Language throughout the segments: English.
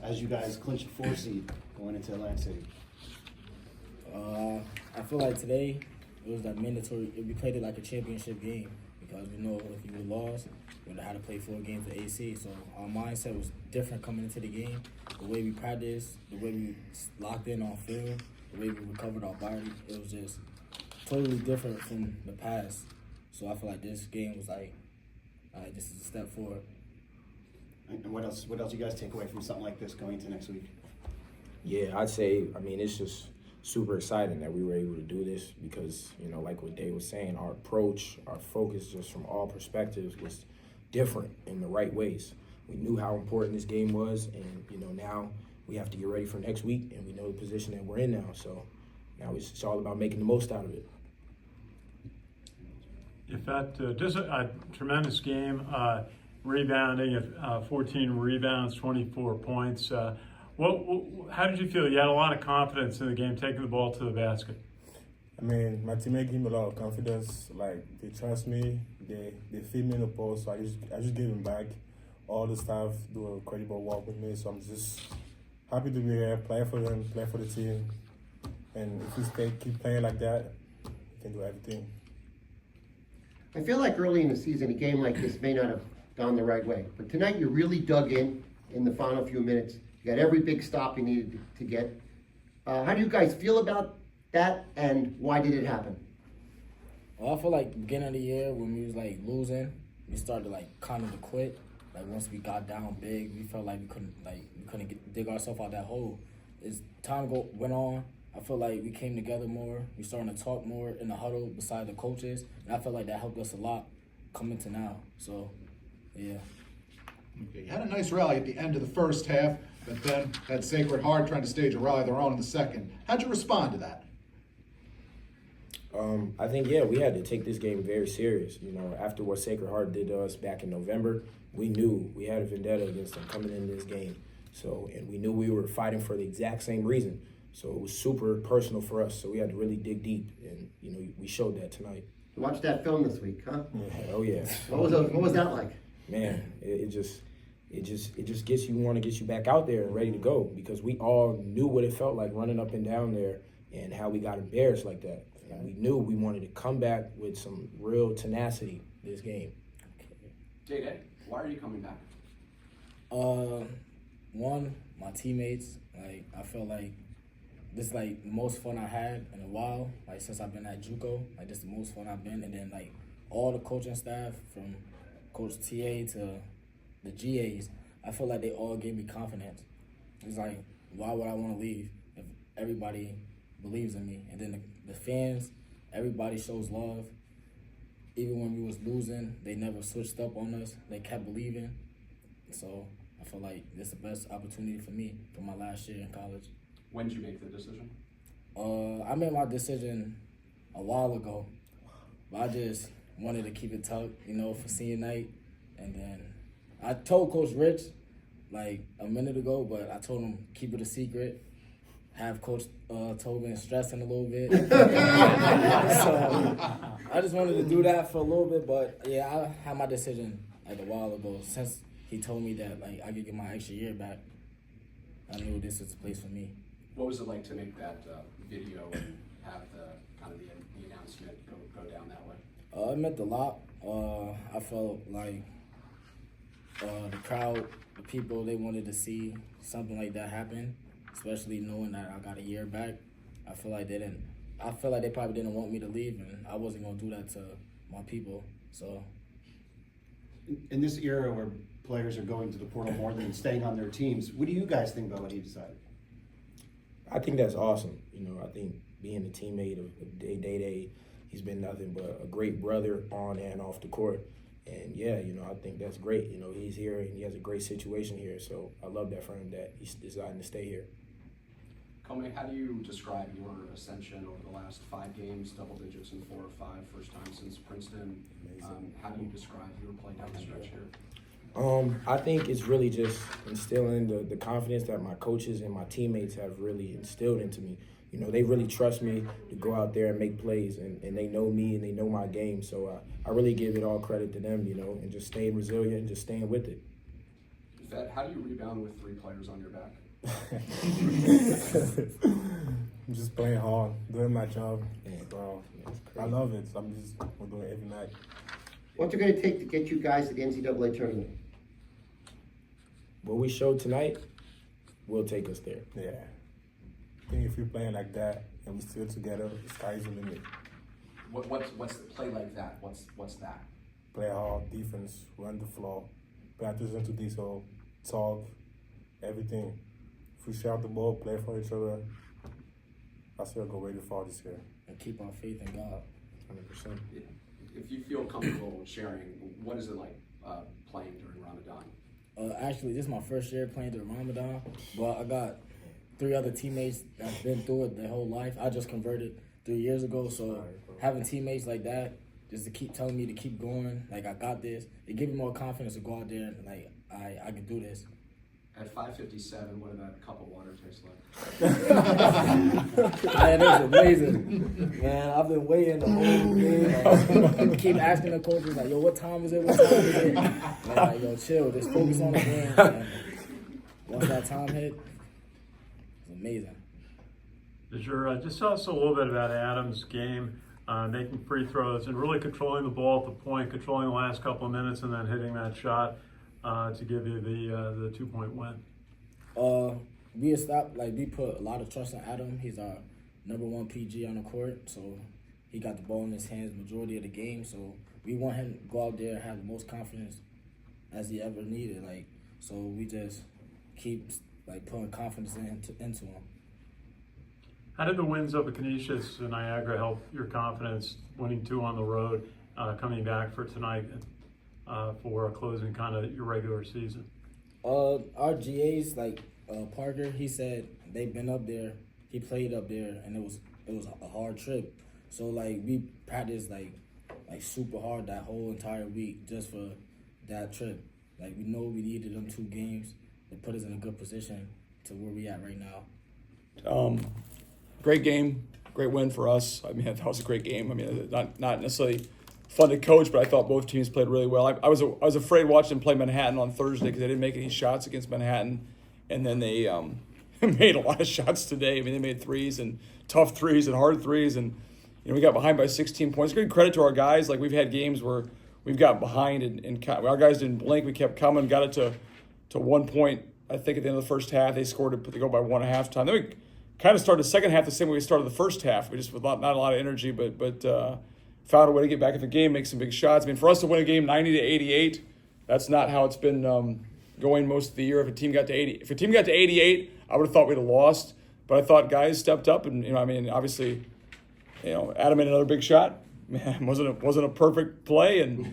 as you guys clinch a 4 seed going into Atlantic City? I feel like today it was like mandatory. We played it like a championship game because we know if you would have lost, we would have had to play 4 games of AC. So our mindset was different coming into the game. The way we practiced, the way we locked in on field, the way we recovered our body, it was just totally different from the past. So I feel like this game was like, all right, this is a step forward. And what else you guys take away from something like this going into next week? Yeah, I'd say, I mean, it's just super exciting that we were able to do this because, you know, like what Dave was saying, our approach, our focus just from all perspectives was different in the right ways. We knew how important this game was, and, you know, now we have to get ready for next week, and we know the position that we're in now. So now it's all about making the most out of it. If that, just a tremendous game, rebounding, 14 rebounds, 24 points. How did you feel? You had a lot of confidence in the game, taking the ball to the basket. I mean, my teammate gave me a lot of confidence. Like, they trust me. They feed me in the post, so I just gave them back. All the staff do a incredible work with me, so I'm just happy to be here, play for them, play for the team. And if we keep playing like that, we can do everything. I feel like early in the season, a game like this may not have gone the right way. But tonight, you really dug in the final few minutes. You got every big stop you needed to get. How do you guys feel about that, and why did it happen? Well, I feel like beginning of the year when we was like losing, we started like kind of to quit. Like once we got down big, we felt like we couldn't dig ourselves out that hole. As time went on, I feel like we came together more. We starting to talk more in the huddle beside the coaches, and I felt like that helped us a lot coming to now. So, yeah. Okay, you had a nice rally at the end of the first half, but then had Sacred Heart trying to stage a rally of their own in the second. How'd you respond to that? I think, yeah, we had to take this game very serious. You know, after what Sacred Heart did to us back in November, we knew we had a vendetta against them coming into this game. So, and we knew we were fighting for the exact same reason. So it was super personal for us. So we had to really dig deep, and you know, we showed that tonight. You watched that film this week, huh? Yeah, oh yeah. What was that like? Man, it just gets you, want to get you back out there and ready to go, because we all knew what it felt like running up and down there and how we got embarrassed like that. And we knew we wanted to come back with some real tenacity this game. Day, why are you coming back? One, my teammates. Like I felt like this is like the most fun I had in a while. Like since I've been at JUCO, like this is the most fun I've been. And then like all the coaching staff from Coach TA to the GAs, I feel like they all gave me confidence. It's like, why would I want to leave if everybody believes in me? And then the fans, everybody shows love. Even when we was losing, they never switched up on us. They kept believing. So I feel like this is the best opportunity for me for my last year in college. When did you make the decision? I made my decision a while ago, but I just wanted to keep it tucked, you know, for senior night. And then I told Coach Rich like a minute ago, but I told him keep it a secret. Have Coach Tobin stressing a little bit. So I just wanted to do that for a little bit, but yeah, I had my decision like a while ago. Since he told me that like I could get my extra year back, I knew this was the place for me. What was it like to make that video and have the announcement go down that way? It meant a lot. I felt like the crowd, the people, they wanted to see something like that happen, especially knowing that I got a year back. I feel like they probably didn't want me to leave, and I wasn't gonna do that to my people. So, In this era where players are going to the portal more than staying on their teams, what do you guys think about what he decided? I think that's awesome. You know, I think being a teammate of Day, he's been nothing but a great brother on and off the court. And yeah, you know, I think that's great. You know, he's here and he has a great situation here. So I love that for him that he's deciding to stay here. Comey, how do you describe your ascension over the last 5 games, double digits in 4 or 5, first time since Princeton? How do you describe your play down the stretch here? I think it's really just instilling the confidence that my coaches and my teammates have really instilled into me. You know, they really trust me to go out there and make plays, and they know me and they know my game. So I really give it all credit to them, you know, and just staying resilient and just staying with it. Vet, how do you rebound with 3 players on your back? I'm just playing hard, doing my job. Yeah. So That's I crazy. love it. So I'm doing it every night. What's it gonna take to get you guys to the NCAA tournament? What we showed tonight will take us there. Yeah. I think if we're playing like that and we're still together, the sky's the limit. What's the play like that? What's that? Play hard, defense, run the floor, pay attention to detail, talk, everything. If we share the ball, play for each other, I still go really far this year. And keep our faith in God. 100%. If you feel comfortable sharing, what is it like playing during Ramadan? Actually, this is my first year playing during Ramadan, but I got 3 other teammates that's been through it their whole life. I just converted 3 years ago, so having teammates like that, just to keep telling me to keep going, like I got this, it gives me more confidence to go out there and like I can do this. At 5:57, what did that cup of water taste like? Man, it was amazing. Man, I've been waiting the whole game. Like, I keep asking the coaches, like, yo, what time is it? What time is it? And like, yo, chill, just focus on the game. And once that time hit, it's amazing. Just tell us a little bit about Adam's game, making free throws and really controlling the ball at the point, controlling the last couple of minutes, and then hitting that shot to give you the 2-point win. We put a lot of trust in Adam. He's our #1 PG on the court, so he got the ball in his hands majority of the game. So we want him to go out there and have the most confidence as he ever needed. Like, so we just keep like putting confidence into him. How did the wins up at Canisius and Niagara help your confidence, winning 2 on the road, coming back for tonight for closing kind of your regular season? Our GAs, like Parker, he said they've been up there. He played up there, and it was a hard trip. So like we practiced like super hard that whole entire week just for that trip. Like we know we needed them 2 games to put us in a good position to where we at right now. Great game, great win for us. I mean, that was a great game. I mean, not necessarily fun to coach, but I thought both teams played really well. I was afraid watching them play Manhattan on Thursday because they didn't make any shots against Manhattan, and then they made a lot of shots today. I mean, they made threes and tough threes and hard threes, and we got behind by 16 points. Great credit to our guys. Like we've had games where we've got behind and our guys didn't blink. We kept coming, got it to 1 point. I think at the end of the first half they scored it, but they go by 1 at halftime. Then we kind of started the second half the same way we started the first half. We just with not a lot of energy, but found a way to get back in the game, make some big shots. I mean, for us to win a game 90-88, that's not how it's been going most of the year. If a team got to 88, I would have thought we'd have lost. But I thought guys stepped up, and obviously, Adam made another big shot. Man, wasn't a perfect play, and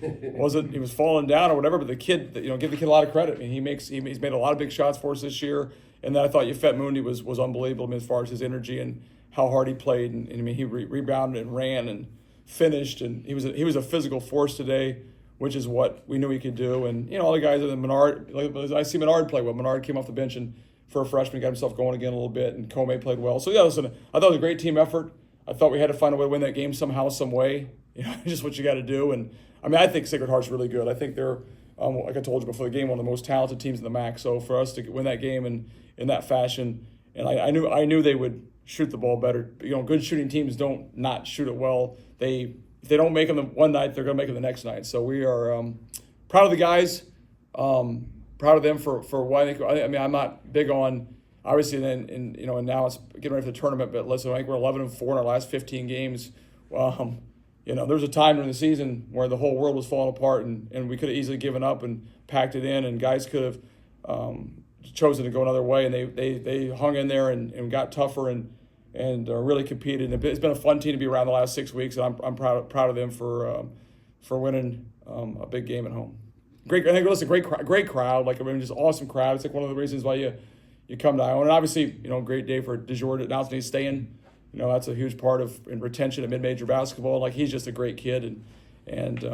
he was falling down or whatever. But the kid, give the kid a lot of credit. I mean, he's made a lot of big shots for us this year. And then I thought Yafet Mundi was unbelievable. I mean, as far as his energy and how hard he played, and I mean he rebounded and ran and finished, and he was a physical force today, which is what we knew he could do. And all the guys in Menard, I see Menard play well. Menard came off the bench and for a freshman got himself going again a little bit, and Comey played well. So yeah, listen, I thought it was a great team effort. I thought we had to find a way to win that game somehow, some way. Just what you got to do. And I mean, I think Sacred Heart's really good. I think they're, like I told you before the game, one of the most talented teams in the MAC. So for us to win that game in that fashion, and I knew they would shoot the ball better. Good shooting teams don't not shoot it well. If they don't make them one night, they're going to make them the next night. So we are proud of the guys, proud of them for why they. I mean, I'm not big on obviously then and now it's getting ready for the tournament. But listen, I think we're 11-4 in our last 15 games. There was a time during the season where the whole world was falling apart, and we could have easily given up and packed it in, and guys could have chosen to go another way, and they hung in there and got tougher and really competed. And it's been a fun team to be around the last 6 weeks, and I'm proud of them for winning a big game at home. Great crowd. Like, I mean, just awesome crowd. It's like one of the reasons why you come to Iona. And obviously, great day for DeJour to announce he's staying. That's a huge part of retention at mid-major basketball. Like, he's just a great kid, and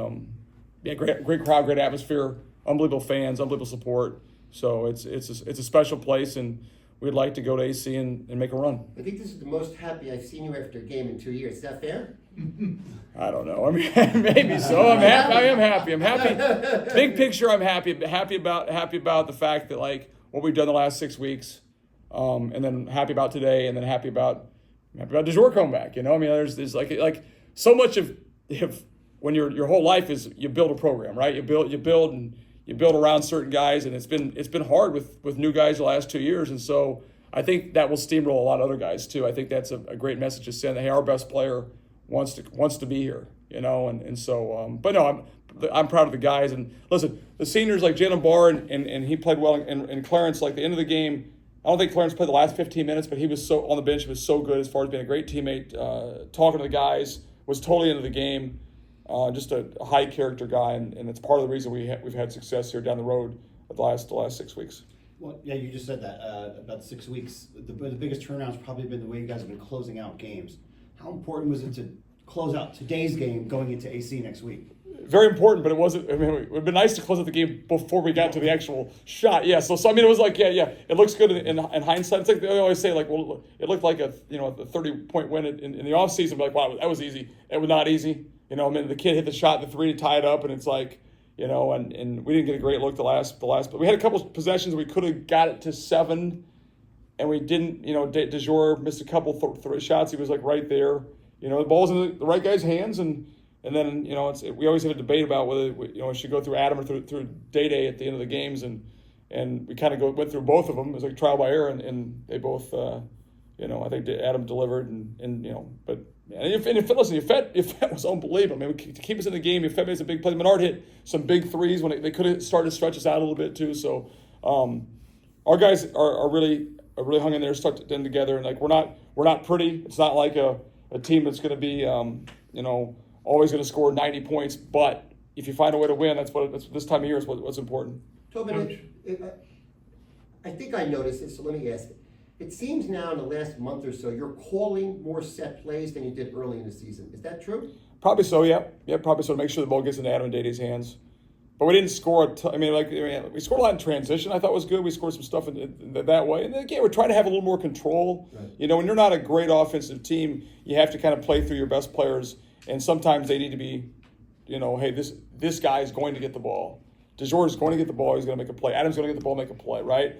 great crowd, great atmosphere, unbelievable fans, unbelievable support. So it's a special place, and we'd like to go to AC and make a run. I think this is the most happy I've seen you after a game in 2 years. Is that fair? I don't know. I mean, maybe so. I'm happy. I am happy. I'm happy. Big picture, I'm happy. Happy about the fact that like what we've done the last 6 weeks, and then happy about today, and then happy about de Jour coming back. You know, I mean, there's like so much of when your whole life is you build a program, right? You build around certain guys, and it's been hard with new guys the last 2 years, and so I think that will steamroll a lot of other guys too. I think that's a great message to send. Hey, our best player wants to be here, you know, and so but no, I'm proud of the guys. And listen, the seniors like Jalen Barr and he played well, and Clarence, like the end of the game, I don't think Clarence played the last 15 minutes, but he was so on the bench. He was so good as far as being a great teammate, talking to the guys, was totally into the game. Just a high character guy, and it's part of the reason we've had success here down the road the last 6 weeks. Well, yeah, you just said that about 6 weeks. The biggest turnout's probably been the way you guys have been closing out games. How important was it to close out today's game going into AC next week? Very important, but it wasn't. I mean, it would have been nice to close out the game before we got to the actual shot. Yeah, so I mean, it was like, yeah, it looks good in hindsight. It's like they always say, like, well, it looked like a 30-point win in the offseason. Like, wow, that was easy. It was not easy. You know, I mean, the kid hit the shot, the three to tie it up, and it's like, you know, and we didn't get a great look the last, but we had a couple of possessions we could have got it to 7, and we didn't. You know, de Jour missed a couple shots. He was like right there. You know, the ball's in the right guy's hands, and then, you know, we always have a debate about whether we should go through Adam or through Day at the end of the games, and we kind of went through both of them. It was like trial by error, and they both, you know, I think Adam delivered, and you know, but. And if Yfet was unbelievable. I mean, to keep us in the game, Yfet made some big plays. Menard hit some big threes when they could have started to stretch us out a little bit too. So our guys are really hung in there, stuck in together, and like we're not pretty. It's not like a team that's going to be you know, always going to score 90 points. But if you find a way to win, that's this time of year is what's important. Tobin, I think I noticed this, so let me ask it. It seems now in the last month or so, you're calling more set plays than you did early in the season. Is that true? Probably so, yeah. Yeah, probably so, to make sure the ball gets into Adam and Dady's hands. But we didn't score we scored a lot in transition. I thought was good. We scored some stuff in that way. And again, we're trying to have a little more control. Right. You know, when you're not a great offensive team, you have to kind of play through your best players. And sometimes they need to be, you know, hey, this guy is going to get the ball. de Jour is going to get the ball. He's going to make a play. Adam's going to get the ball, make a play, right?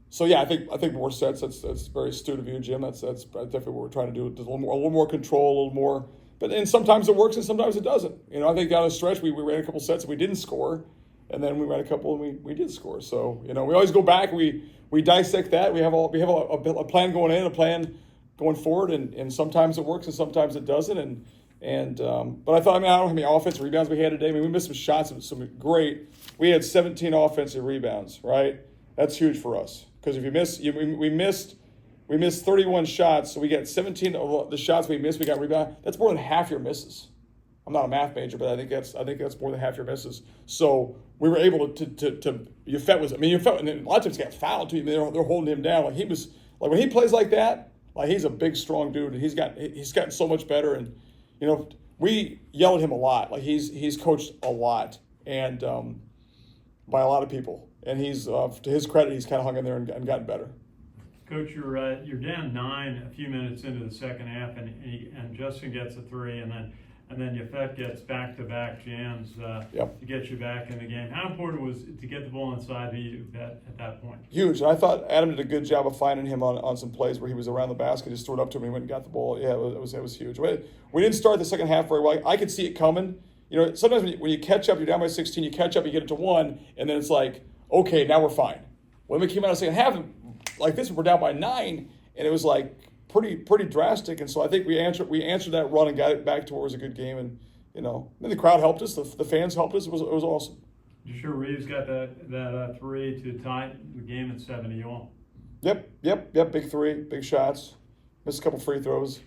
So yeah, I think more sets. That's very astute of you, Jim. That's definitely what we're trying to do. Just a little more control, a little more. And sometimes it works and sometimes it doesn't. You know, I think down the stretch we ran a couple sets and we didn't score, and then we ran a couple and we did score. So you know, we always go back. We dissect that. We have a plan going in, a plan going forward, and sometimes it works and sometimes it doesn't. But I don't know how many offensive rebounds we had today. I mean, we missed some shots, some great. We had 17 offensive rebounds, right? That's huge for us. Because if you miss, we missed 31 shots, so we got 17 of the shots we missed. We got rebound. That's more than half your misses. I'm not a math major, but I think that's more than half your misses. So we were able to Yfet was. I mean, Yfet, and a lot of times he got fouled too. They're holding him down. Like he was, like when he plays like that, like he's a big, strong dude, and he's gotten so much better. And you know, we yell at him a lot. Like he's coached a lot, and by a lot of people. And he's, to his credit, he's kind of hung in there and gotten better. Coach, you're down 9 a few minutes into the second half, and Justin gets a 3, and then Yfet gets back-to-back jams to get you back in the game. How important was it to get the ball inside at that point? Huge. And I thought Adam did a good job of finding him on some plays where he was around the basket, just threw it up to him and he went and got the ball. Yeah, it was huge. We didn't start the second half very well. I could see it coming. You know, sometimes when you catch up, you're down by 16, you catch up, you get it to 1, and then it's like, okay, now we're fine. When we came out of the second half, like this, we're down by 9, and it was like pretty drastic. And so I think we answered that run and got it back to where it was a good game. And you know, then the crowd helped us, the fans helped us. It was awesome. You sure Reeves got that 3 to tie the game at 7 to you all? Yep. Big 3, big shots. Missed a couple free throws.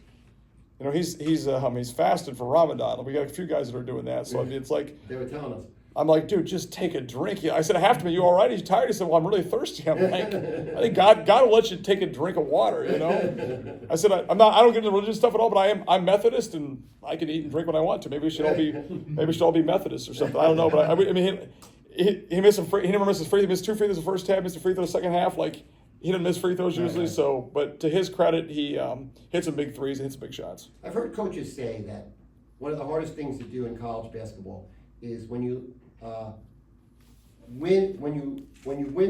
You know, he's fasted for Ramadan. We got a few guys that are doing that. So I mean, it's like they were telling us. I'm like, dude, just take a drink. I said, I have to be. You all right? He's tired. He said, well, I'm really thirsty. I'm like, I think God will let you take a drink of water, you know? I said, I don't get into religious stuff at all, but I'm Methodist and I can eat and drink when I want to. Maybe we should all be Methodists or something. I don't know, but I mean, he missed some free. He never missed his free. He missed 2 free throws the first half, missed a free throw the second half. Like, he didn't miss free throws usually. Right. So, but to his credit, he hit some big threes and hit some big shots. I've heard coaches say that one of the hardest things to do in college basketball is when you win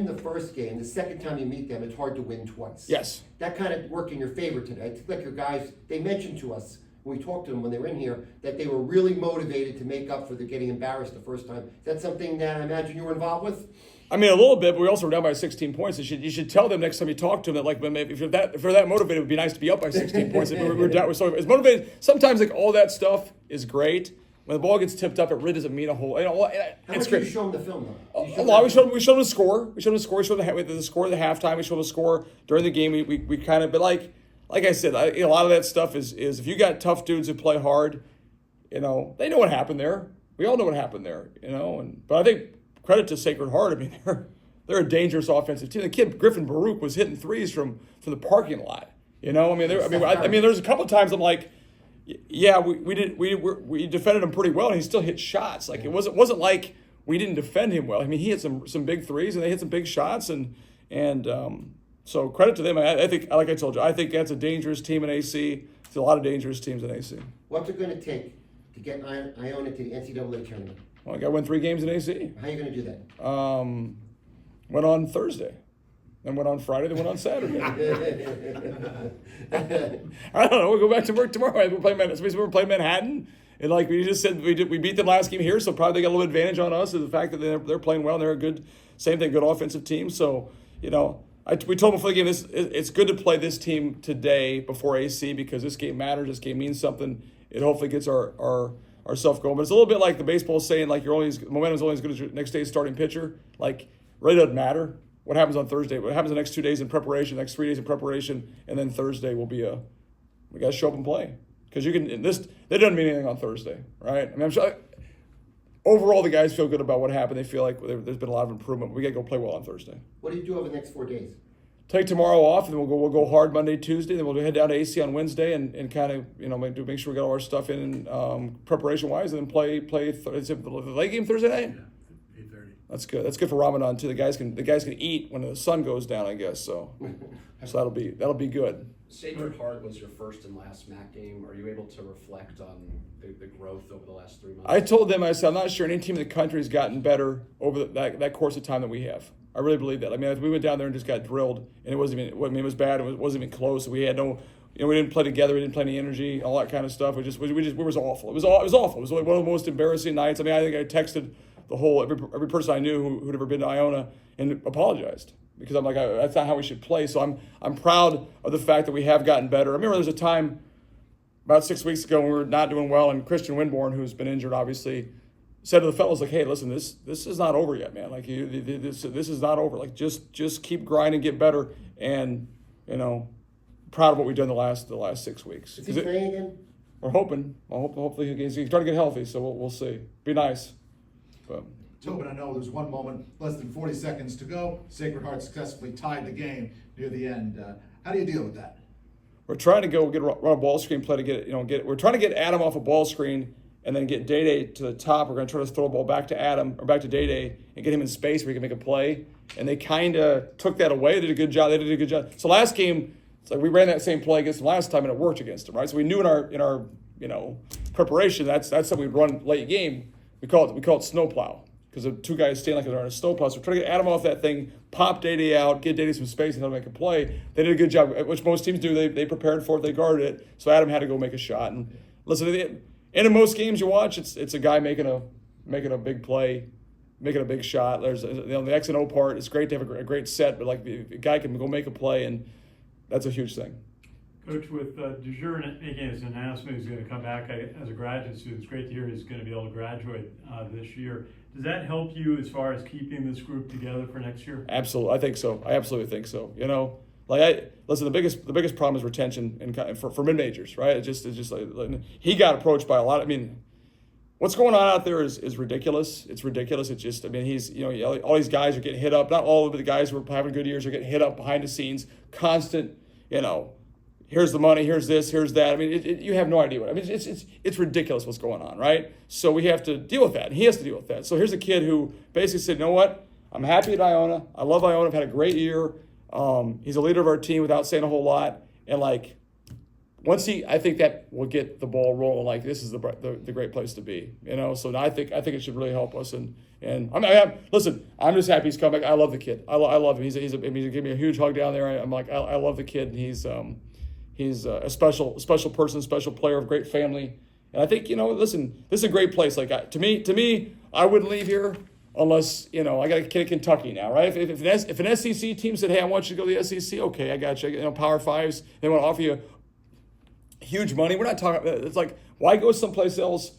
the first game, the second time you meet them, it's hard to win twice. Yes. That kind of worked in your favor today. I think like your guys, they mentioned to us when we talked to them when they were in here that they were really motivated to make up for the getting embarrassed the first time. Is that something that I imagine you were involved with? I mean, a little bit, but we also were down by 16 points. You should tell them next time you talk to them that, like, if they're that motivated, it would be nice to be up by 16 points. If we're down, so it's motivated. Sometimes, like, all that stuff is great. When the ball gets tipped up, it really doesn't mean a whole. How It's much did great. you show them the film though? A lot. We showed them the score. We showed them the score. We showed the score at the halftime. We showed the score during the game. We kind of, but like I said, a lot of that stuff is if you got tough dudes who play hard, they know what happened there. We all know what happened there, but I think credit to Sacred Heart. I mean, they're a dangerous offensive team. The kid Griffin Baruch was hitting threes from the parking lot. I mean, there's a couple of times I'm like, yeah, we defended him pretty well, and he still hit shots. Like it wasn't like we didn't defend him well. I mean, he hit some big threes, and they hit some big shots, and so credit to them. I think, like I told you, I think that's a dangerous team in AC. There's a lot of dangerous teams in AC. What's it going to take to get Iona to the NCAA tournament? Well, I got to win 3 games in AC. How are you going to do that? Went on Thursday, then went on Friday, then went on Saturday. I don't know. We'll go back to work tomorrow. We're playing Manhattan, and like we just said, we beat them last game here, so probably they got a little advantage on us is the fact that they're playing well and they're a good offensive team. So we told them before the game, it's good to play this team today before AC because this game matters. This game means something. It hopefully gets our stuff going. But it's a little bit like the baseball saying, like momentum's only as good as your next day's starting pitcher. Like really doesn't matter what happens on Thursday. What happens the next 2 days in preparation, next 3 days in preparation, and then Thursday will be we got to show up and play because that doesn't mean anything on Thursday, right? I mean, I'm sure. Overall, the guys feel good about what happened. They feel like there's been a lot of improvement. We got to go play well on Thursday. What do you do over the next 4 days? Take tomorrow off, and then we'll go hard Monday, Tuesday. Then we'll head down to AC on Wednesday and kind of make sure we got all our stuff in preparation wise, and then play. Is it the late game Thursday night? Yeah, 8:30. That's good. That's good for Ramadan too. The guys can eat when the sun goes down, I guess. So that'll be good. Sacred Heart was your first and last MAC game. Are you able to reflect on the growth over the last 3 months? I told them, I said, I'm not sure any team in the country has gotten better over that course of time that we have. I really believe that. I mean, we went down there and just got drilled, and it wasn't even. I mean, it was bad. It wasn't even close. We had no. We didn't play together. We didn't play any energy. All that kind of stuff. We was awful. It was awful. It was one of the most embarrassing nights. I mean, I think I texted every person I knew who'd ever been to Iona and apologized because I'm like, that's not how we should play. So I'm proud of the fact that we have gotten better. I remember there was a time about 6 weeks ago when we were not doing well, and Christian Winborn, who's been injured, obviously, said to the fellows, like, hey, listen, this is not over yet, man. Like, this is not over. Like, just keep grinding, get better, and proud of what we've done the last 6 weeks. Is he playing again? We're hoping. Hopefully he's trying to get healthy, so we'll see. Be nice. But Tobin, I know there's one moment, less than 40 seconds to go. Sacred Heart successfully tied the game near the end. How do you deal with that? we're trying to run a ball screen play to we're trying to get Adam off a ball screen and then get Day to the top. We're going to try to throw the ball back to Adam or back to Day and get him in space where he can make a play. And they kind of took that away. They did a good job. So last game, it's like we ran that same play against them last time and it worked against them, right? So we knew in our preparation that's something we'd run late game. We call it snowplow because the two guys stand like they're in a snowplow. So we're trying to get Adam off that thing, pop Day out, get Day some space, and he'll make a play. They did a good job, which most teams do. They prepared for it, they guarded it. So Adam had to go make a shot. And listen, and in most games you watch, it's a guy making a big play, making a big shot. There's the X and O part. It's great to have a great set, but like the guy can go make a play, and that's a huge thing. Coach, with DeJure making his announcement he's going to come back as a graduate student, it's great to hear he's going to be able to graduate this year. Does that help you as far as keeping this group together for next year? Absolutely, I think so. I absolutely think so. Listen, the biggest problem is retention and for mid majors, right? It's just like he got approached by a lot. I mean, what's going on out there is ridiculous. It's ridiculous. It's just, I mean, he's all these guys are getting hit up. Not all of the guys who are having good years are getting hit up behind the scenes. Constant, here's the money, here's this, here's that. I mean, you have no idea what. I mean, it's ridiculous what's going on, right? So we have to deal with that, and he has to deal with that. So here's a kid who basically said, you know what? I'm happy at Iona. I love Iona. I've had a great year. He's a leader of our team without saying a whole lot. And like, I think that will get the ball rolling. Like, this is the great place to be, you know. So I think it should really help us. And listen, I'm just happy he's coming back. I love the kid. I love him. He's giving me a huge hug down there. I'm like, I love the kid. And he's a special person, special player, of great family. And I think, you know, listen, this is a great place. Like, to me, I wouldn't leave here unless, you know, I got a kid in Kentucky now, right? If an SEC team said, hey, I want you to go to the SEC, okay, I got you. You know, Power Fives, they want to offer you huge money. We're not talking about, it's like, why go someplace else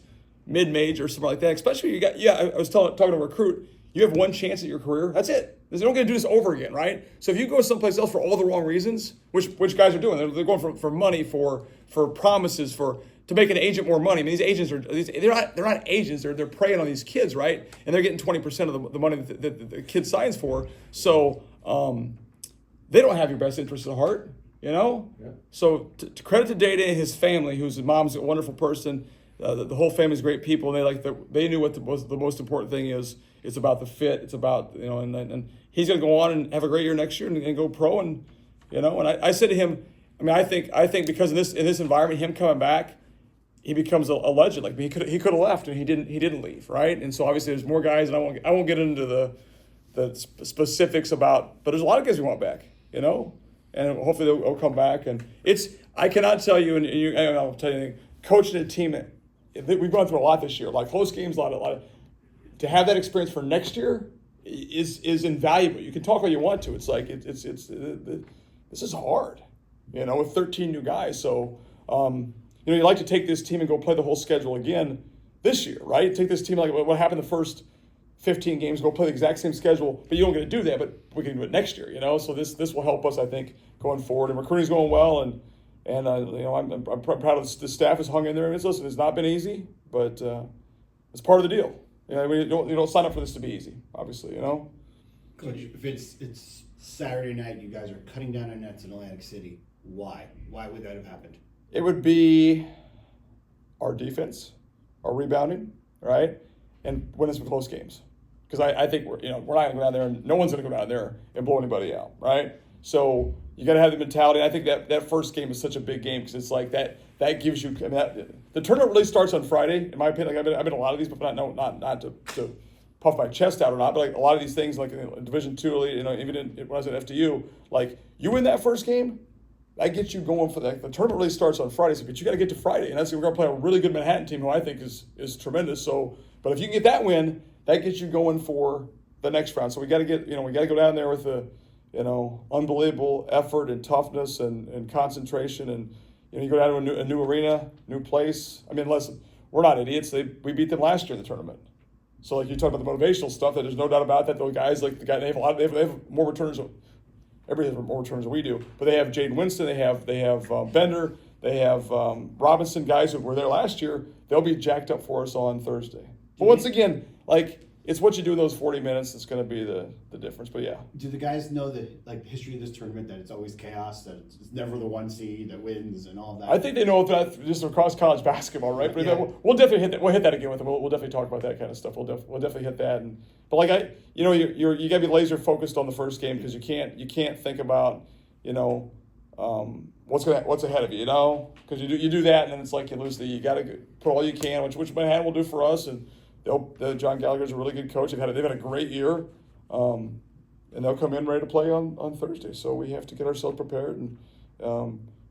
mid-major or something like that? Especially I was talking to a recruit, you have one chance at your career. That's it. You don't get to do this over again, right? So if you go someplace else for all the wrong reasons, which guys are doing, they're going for money, for promises, to make an agent more money. I mean, these agents they're not agents. They're preying on these kids, right? And they're getting 20% of the money that the kid signs for. So they don't have your best interest at heart, you know. Yeah. So to credit to Day and his family, his mom's a wonderful person. The whole family's great people. And they knew what the most important thing is. It's about the fit. It's about, you know, and he's going to go on and have a great year next year and go pro. And, you know, and I said to him, I mean, I think because in this environment, him coming back, he becomes a legend. Like, he could have left, and he didn't leave, right? And so obviously there's more guys, and I won't get into the specifics about, but there's a lot of guys we want back, you know, and hopefully they'll come back. And I cannot tell you, and I'll tell you, coaching a team, we've gone through a lot this year, like close games, a lot of. To have that experience for next year is invaluable. You can talk all you want to. It's like this is hard, you know, with 13 new guys. So you know, you like to take this team and go play the whole schedule again this year, right? Take this team, like what happened the first 15 games, go play the exact same schedule, but you don't get to do that. But we can do it next year, you know. So this will help us, I think, going forward. And recruiting's going well, and you know, I'm proud of the staff has hung in there. And it's not been easy, but it's part of the deal. Yeah, you don't sign up for this to be easy, obviously, you know. Coach, if it's Saturday night, you guys are cutting down on nets in Atlantic City. Why? Why would that have happened? It would be our defense, our rebounding, right, and winning some close games. Because I think we're not going to go down there, and no one's going to go down there and blow anybody out, right? So you got to have the mentality. I think that first game is such a big game because it's like that gives you. I mean, the tournament really starts on Friday, in my opinion. Like I've been a lot of these, but not to puff my chest out or not. But like a lot of these things, like in Division II, you know, even when I was at FDU, like you win that first game, that gets you going for the tournament. Really starts on Friday, but you got to get to Friday, and we're going to play a really good Manhattan team who I think is tremendous. So, but if you can get that win, that gets you going for the next round. So we got to go down there with the, you know, unbelievable effort and toughness and concentration. And, you know, you go down to a new arena, new place. I mean, listen, we're not idiots. We beat them last year in the tournament. So, like you talk about the motivational stuff, that there's no doubt about that. Those guys, like they have more returners. Everybody has more returns than we do. But they have Jaden Winston. They have Bender. They have Robinson, guys who were there last year. They'll be jacked up for us on Thursday. But once again, like, it's what you do in those 40 minutes that's going to be the difference. But yeah. Do the guys know the history of this tournament, that it's always chaos, that it's never the one seed that wins and all that? I think they know that just across college basketball, right? But yeah. We'll definitely hit that. We'll hit that again with them. We'll definitely talk about that kind of stuff. We'll definitely hit that. But like you got to be laser focused on the first game because you can't think about, you know, what's ahead of you, you know, because you do that and then it's like you lose you got to put all you can, which Manhattan will do for us. And John Gallagher's a really good coach. They've had a great year, and they'll come in ready to play on Thursday. So we have to get ourselves prepared. And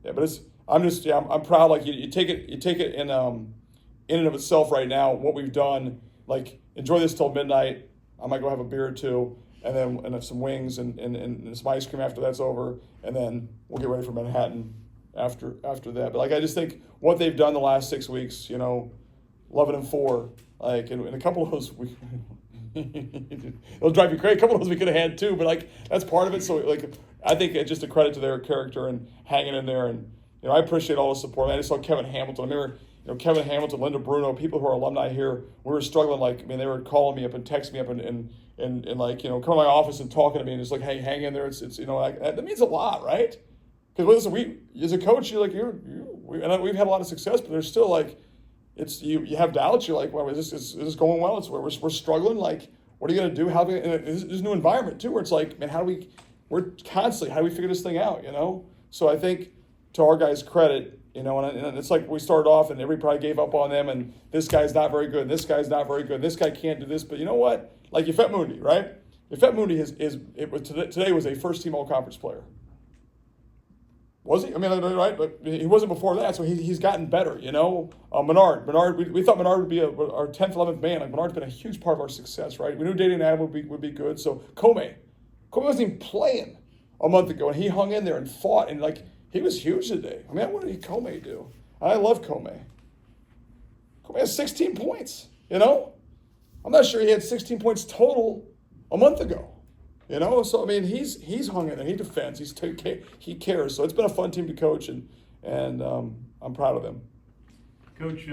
but I'm proud. Like you take it in and of itself right now. What we've done, like enjoy this till midnight. I might go have a beer or two, and then some wings and some ice cream after that's over, and then we'll get ready for Manhattan after that. But like I just think what they've done the last 6 weeks, you know, 11-4. Like, and a couple of those, it'll drive you crazy. A couple of those we could have had too, but like, that's part of it. So like, I think it's just a credit to their character and hanging in there. And, you know, I appreciate all the support. I just saw Kevin Hamilton. I remember, you know, Kevin Hamilton, Linda Bruno, people who are alumni here, we were struggling. Like, I mean, they were calling me up and texting me up and like, you know, come to my office and talking to me and just like, hey, hang in there. It's you know, like, that means a lot, right? Because listen, as a coach, you're like, and we've had a lot of success, but there's still like, it's you have doubts. You're like, well, is this going well? We're struggling. Like, what are you going to do? How do we, there's a new environment too, where it's like, man, how do we're constantly, how do we figure this thing out, you know? So I think to our guys' credit, you know, and it's like we started off and everybody probably gave up on them and this guy's not very good and this guy's not very good and this guy can't do this. But you know what? Like Yefet Mundi, right? Yefet Mundi today was a first-team all-conference player. Was he? I mean, right? But he wasn't before that, so he's gotten better, you know? Menard, we thought Menard would be our 10th, 11th man. Like, Menard's been a huge part of our success, right? We knew Dayton and Adam would be good. So, Kome wasn't even playing a month ago, and he hung in there and fought, and, like, he was huge today. I mean, what did Kome do? I love Kome. Kome has 16 points, you know? I'm not sure he had 16 points total a month ago. You know, so I mean, he's hung in there. He defends. He cares. So it's been a fun team to coach, and I'm proud of them. Coach.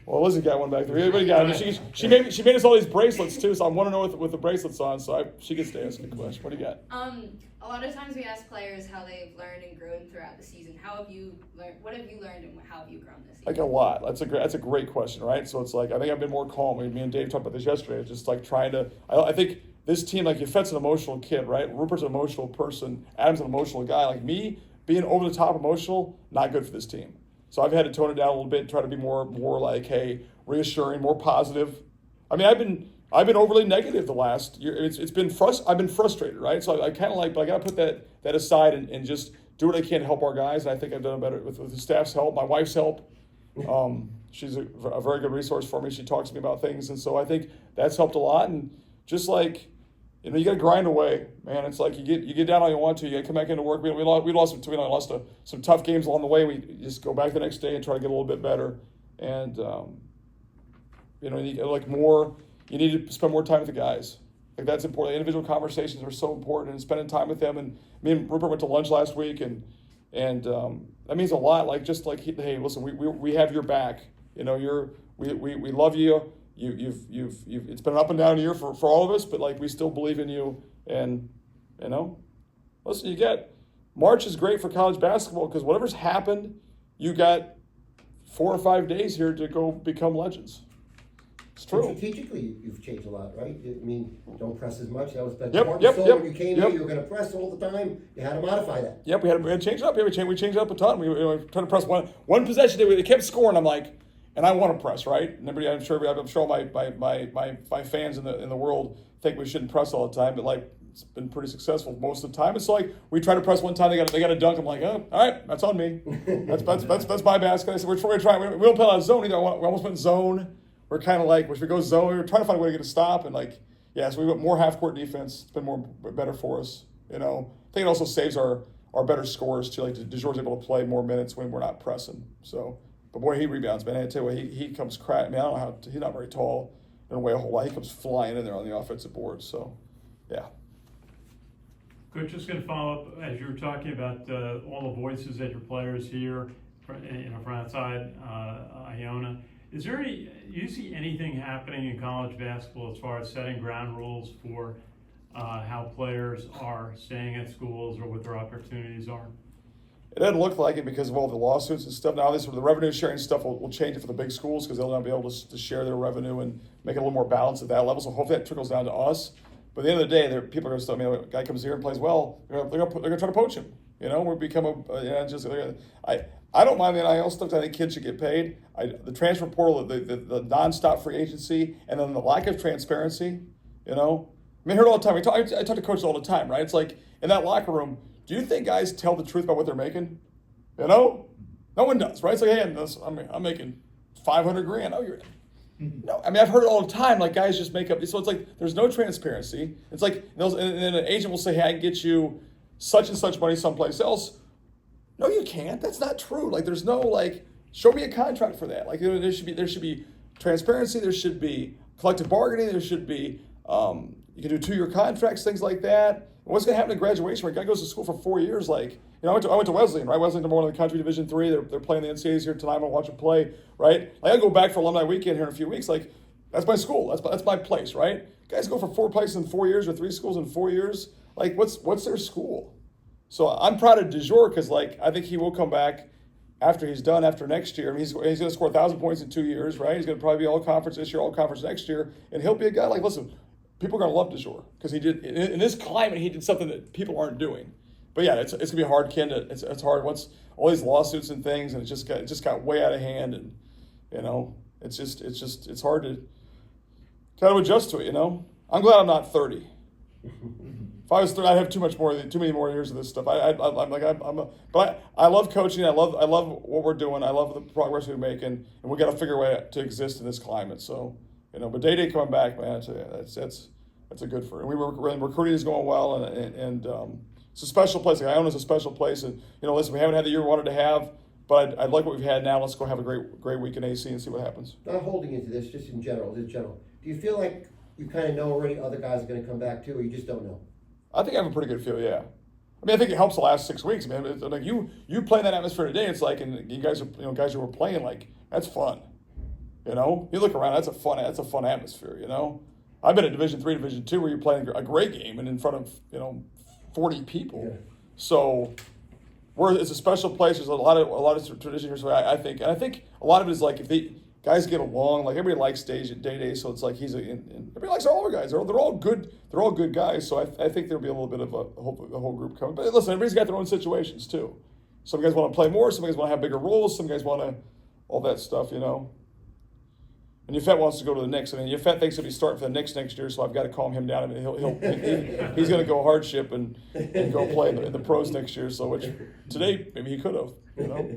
Well, Lizzie got one back there. Everybody got it. She made us all these bracelets too. So I want to know with the bracelets on. So she gets to ask a question. What do you got? A lot of times we ask players how they've learned and grown throughout the season. How have you learned? What have you learned, and how have you grown this season? Like a lot. That's a great question, right? So it's like I think I've been more calm. Me and Dave talked about this yesterday. It's just like trying to. I think this team, like Yefet's an emotional kid, right? Rupert's an emotional person. Adam's an emotional guy. Like me, being over the top emotional, not good for this team. So I've had to tone it down a little bit and try to be more like, hey, reassuring, more positive. I mean, I've been overly negative the last year. I've been frustrated, right? So I kind of like, but I got to put that aside and just do what I can to help our guys. And I think I've done better with the staff's help, my wife's help. She's a very good resource for me. She talks to me about things, and so I think that's helped a lot. And just like, you know, you got to grind away, man. It's like you get down all you want to. You got to come back into work. We lost some tough games along the way. We just go back the next day and try to get a little bit better. And you know, you need to spend more time with the guys. Like that's important. Individual conversations are so important, and spending time with them. And me and Rupert went to lunch last week, and that means a lot. Like just like, hey, listen, we have your back. You know, we love you. You've it's been an up and down year for all of us, but like we still believe in you. And you know, listen, March is great for college basketball because whatever's happened, you got 4 or 5 days here to go become legends. It's true. And strategically, you've changed a lot, right? I mean, don't press as much. That was the Yep, part yep, you saw yep, when you came yep. here. You were going to press all the time. You had to modify that. Yep, we had to change it up. Yeah, we changed it up a ton. We were trying to press one possession. They kept scoring. I'm like, and I want to press, right? And everybody, I'm sure all my fans in the world think we shouldn't press all the time, but like it's been pretty successful most of the time. It's like we try to press one time, they got a dunk. I'm like, oh, all right, that's on me. That's my basket. I said we're trying. We don't play out of zone either. We almost went zone. We're kind of like, if we go zone, we're trying to find a way to get a stop, and like, yeah, so we went more half court defense. It's been better for us. You know, I think it also saves our better scores too. Like DeJour's able to play more minutes when we're not pressing. So, but boy, he rebounds, man. I tell you what, he comes crack. I mean, I don't know how he's not very tall in a way a whole lot. He comes flying in there on the offensive board. So, yeah. Coach, just going to follow up as you were talking about all the voices that your players hear, you know, from outside Iona. Do you see anything happening in college basketball as far as setting ground rules for how players are staying at schools or what their opportunities are? It doesn't look like it because of all the lawsuits and stuff. Now, the revenue sharing stuff will change it for the big schools because they'll now be able to share their revenue and make it a little more balanced at that level. So hopefully that trickles down to us. But at the end of the day, people are going to still. I mean, a guy comes here and plays well, they're going to try to poach him. You know, we become I don't mind the NIL stuff. I think kids should get paid. The transfer portal, the nonstop free agency, and then the lack of transparency. You know, I mean, I hear it all the time. I talk to coaches all the time, right? It's like in that locker room. Do you think guys tell the truth about what they're making? You know, no one does, right? It's like, hey, I'm making $500,000. Oh, you're. No, I mean, I've heard it all the time. Like guys just make up. So it's like there's no transparency. It's like, and then an agent will say, hey, I can get you such and such money someplace else. No, you can't. That's not true. Like there's no like, show me a contract for that. Like there should be transparency. There should be collective bargaining. There should be you can do 2-year contracts, things like that. What's going to happen at graduation? Where a guy goes to school for 4 years, like, you know, I went to Wesleyan, right? Wesleyan number 1 in the country, Division III. They're playing the NCAAs here tonight. I'm gonna watch them play, right? Like I go back for alumni weekend here in a few weeks. Like that's my school. That's my place, right? Guys go for 4 places in 4 years or 3 schools in 4 years. Like what's their school? So I'm proud of DeJour because like I think he will come back after he's done after next year. I mean, he's going to score 1,000 points in 2 years, right? He's going to probably be all conference this year, all conference next year, and he'll be a guy like, listen, people are gonna love DeJour because he did in this climate. He did something that people aren't doing. But yeah, it's gonna be hard, Ken. It's hard once all these lawsuits and things, and it just got way out of hand, and you know, it's hard to kind of adjust to it. You know, I'm glad I'm not 30. If I was 30, I'd have too many more years of this stuff. But I love coaching. I love what we're doing. I love the progress we're making, and we got to figure a way to exist in this climate. So, you know, but Day coming back, man, that's a good for. And recruiting is going well, and it's a special place. Like, Iona's a special place, and you know, listen, we haven't had the year we wanted to have, but I like what we've had now. Let's go have a great week in AC and see what happens. Not holding into this, just in general. Do you feel like you kind of know already other guys are going to come back too, or you just don't know? I think I have a pretty good feel, yeah. I mean, I think it helps the last 6 weeks, man. It's like you play in that atmosphere today. It's like, and you guys guys who were playing, like, that's fun. You know, you look around, that's a fun atmosphere. You know, I've been at Division III, Division II, where you're playing a great game and in front of 40 people. Yeah. So it's a special place. There's a lot of tradition here. So I think a lot of it is like if the guys get along, like everybody likes Day, so it's like everybody likes all our guys. They're all good. They're all good guys. So I think there'll be a little bit of hopefully the whole group coming. But listen, everybody's got their own situations too. Some guys want to play more. Some guys want to have bigger roles. Some guys want to all that stuff, you know. And Yafet wants to go to the Knicks. I mean, Yafet thinks he'll be starting for the Knicks next year, so I've got to calm him down. I mean, he's going to go hardship and go play in the pros next year. So which today maybe he could have, you know.